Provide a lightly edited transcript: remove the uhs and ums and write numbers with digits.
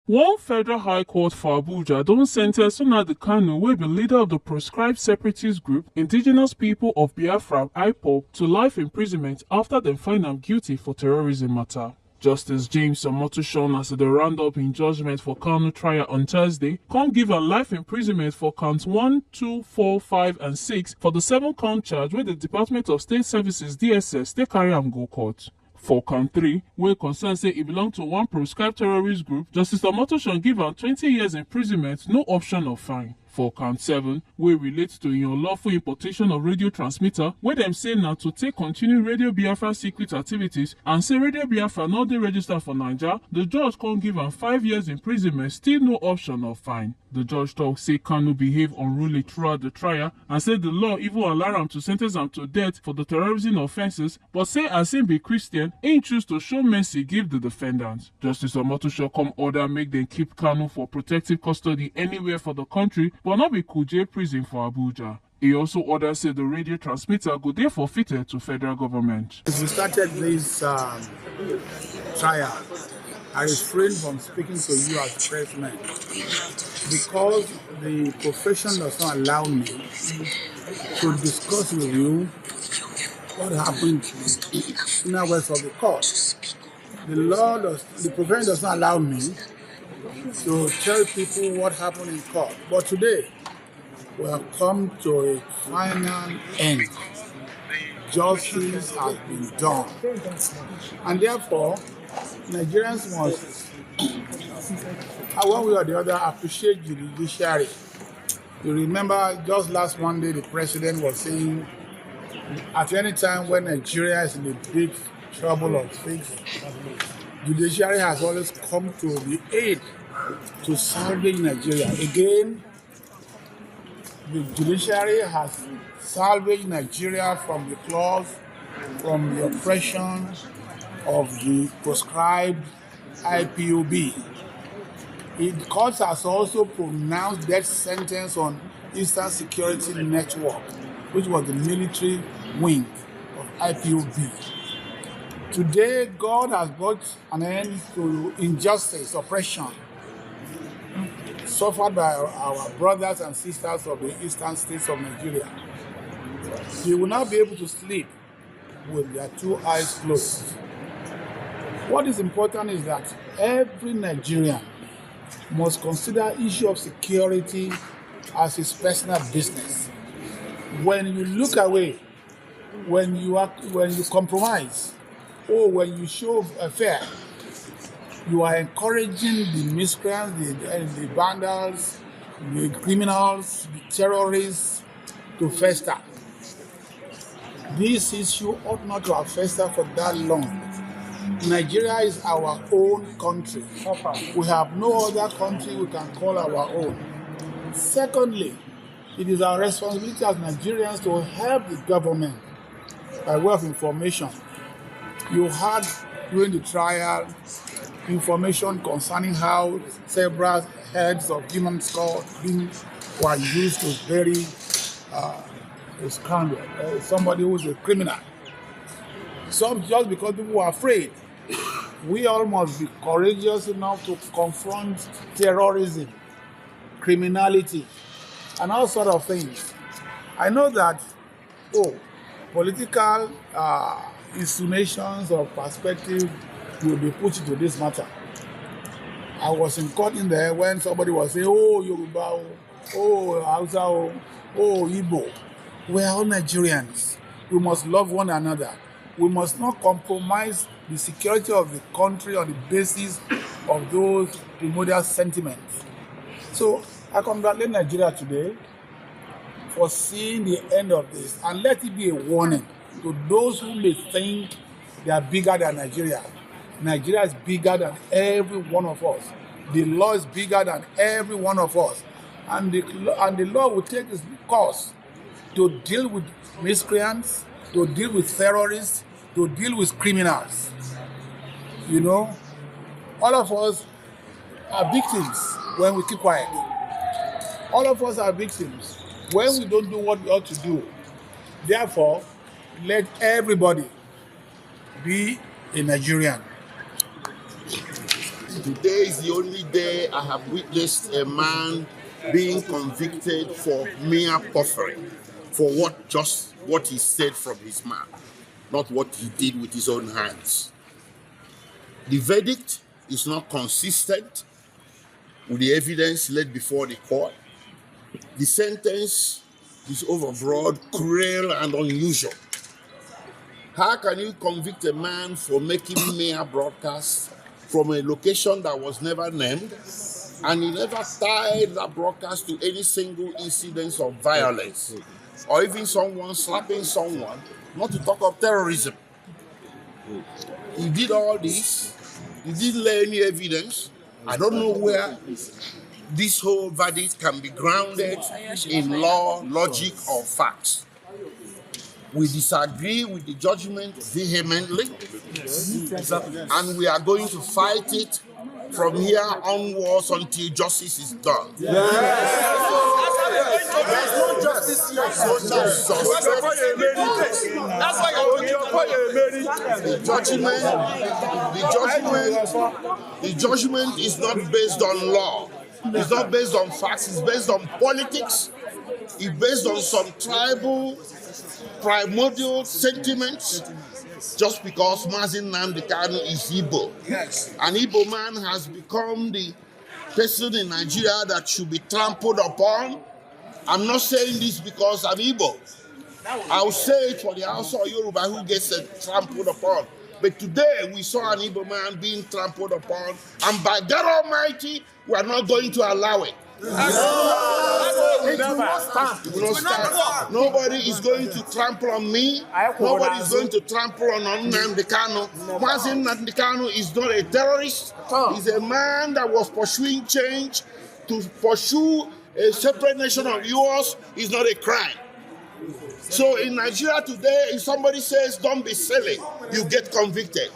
One federal high court for Abuja don sentence Nnamdi Kanu, wey be leader of the proscribed separatist group Indigenous People of Biafra (IPOB), to life imprisonment after dem find am guilty for terrorism matter. Justice James Omotosho, as dey round up in judgment for Kanu trial on Thursday, come give am life imprisonment for counts 1, 2, 4, 5 and 6 for the 7-count charge wey the Department of State Services (DSS) take carry am go court. For count 3, wey concern say e belong to one proscribed terrorist group, Justice Omotosho give am 20 years imprisonment, no option of fine. For count 7, wey relate to im unlawful importation of radio transmitter, wey dem say na to take continue Radio Biafra secret activities, and say Radio Biafra no dey registered for Naija, the judge come give am 5 years imprisonment, still no option of fine. The judge tok say Kanu behave unruly throughout the trial, and say the law even allow am to sentence am to death for the terrorism offences, but say as im be Christian, im choose to show mercy give the defendant. Justice Omotosho come order make dem keep Kanu for protective custody anywhere for the country, but not be Kuje prison for Abuja. He also ordered say the radio transmitter go dey forfeited to federal government. As we started this trial, I refrained from speaking to you as pressmen because the profession does not allow me to discuss with you what happened in the west of the court. The profession does not allow me to tell people what happened in court. But today, we have come to a final end. Justice has been done. And therefore, Nigerians must, one way or the other, appreciate the judiciary. You remember just last Monday, the president was saying, at any time when Nigeria is in a big trouble of facing, judiciary has always come to the aid to salvage Nigeria. Again, the judiciary has salvaged Nigeria from the claws, from the oppression of the proscribed IPOB. The court has also pronounced death sentence on Eastern Security Network, which was the military wing of IPOB. Today, God has brought an end to injustice, oppression, suffered by our brothers and sisters of the eastern states of Nigeria. They will now be able to sleep with their 2 eyes closed. What is important is that every Nigerian must consider issue of security as his personal business. When you look away, when you compromise, or when you show fear, you are encouraging the miscreants, the vandals, the criminals, the terrorists to fester. This issue ought not to have festered for that long. Nigeria is our own country. We have no other country we can call our own. Secondly, it is our responsibility as Nigerians to help the government by way of information. You had during the trial information concerning how several heads of human squad were used to bury a scandal, somebody who is a criminal. Some just because people were afraid. We all must be courageous enough to confront terrorism, criminality, and all sort of things. I know that, political insinuations or perspective will be put into this matter. I was in court in there when somebody was saying, Yoruba, Hausa, Igbo. We are all Nigerians. We must love one another. We must not compromise the security of the country on the basis of those primordial sentiments. So I congratulate Nigeria today for seeing the end of this, and let it be a warning to those who may think they are bigger than Nigeria. Nigeria is bigger than every one of us. The law is bigger than every one of us. And the law will take its course to deal with miscreants, to deal with terrorists, to deal with criminals. You know, all of us are victims when we keep quiet. All of us are victims when we don't do what we ought to do. Therefore, let everybody be a Nigerian. Today is the only day I have witnessed a man being convicted for mere puffery, for what he said from his mouth, not what he did with his own hands. The verdict is not consistent with the evidence laid before the court. The sentence is overbroad, cruel, and unusual. How can you convict a man for making mere broadcasts from a location that was never named, and he never tied that broadcast to any single incident of violence, or even someone slapping someone, not to talk of terrorism? He did all this. He didn't lay any evidence. I don't know where this whole verdict can be grounded in law, logic, or facts. We disagree with the judgment vehemently, and we are going to fight it from here onwards until justice is done. There's no justice here. That's why the judgment is not based on law. It's not based on facts. It's based on politics. It's based on some tribal, primordial sentiments. Just because Nnamdi Kanu is Igbo. Yes. An Igbo man has become the person in Nigeria that should be trampled upon. I'm not saying this because I'm Igbo. I'll say it for the Hausa or Yoruba who gets trampled upon. But today we saw an Igbo man being trampled upon, and by God Almighty, we are not going to allow it. It will not stand. Nobody is going to trample on me. Nobody is going to trample on Nnamdi Kanu. Nnamdi Kanu is not a terrorist. He's a man that was pursuing change. To pursue a separate nation of yours is not a crime. So in Nigeria today, if somebody says, don't be silly, you get convicted.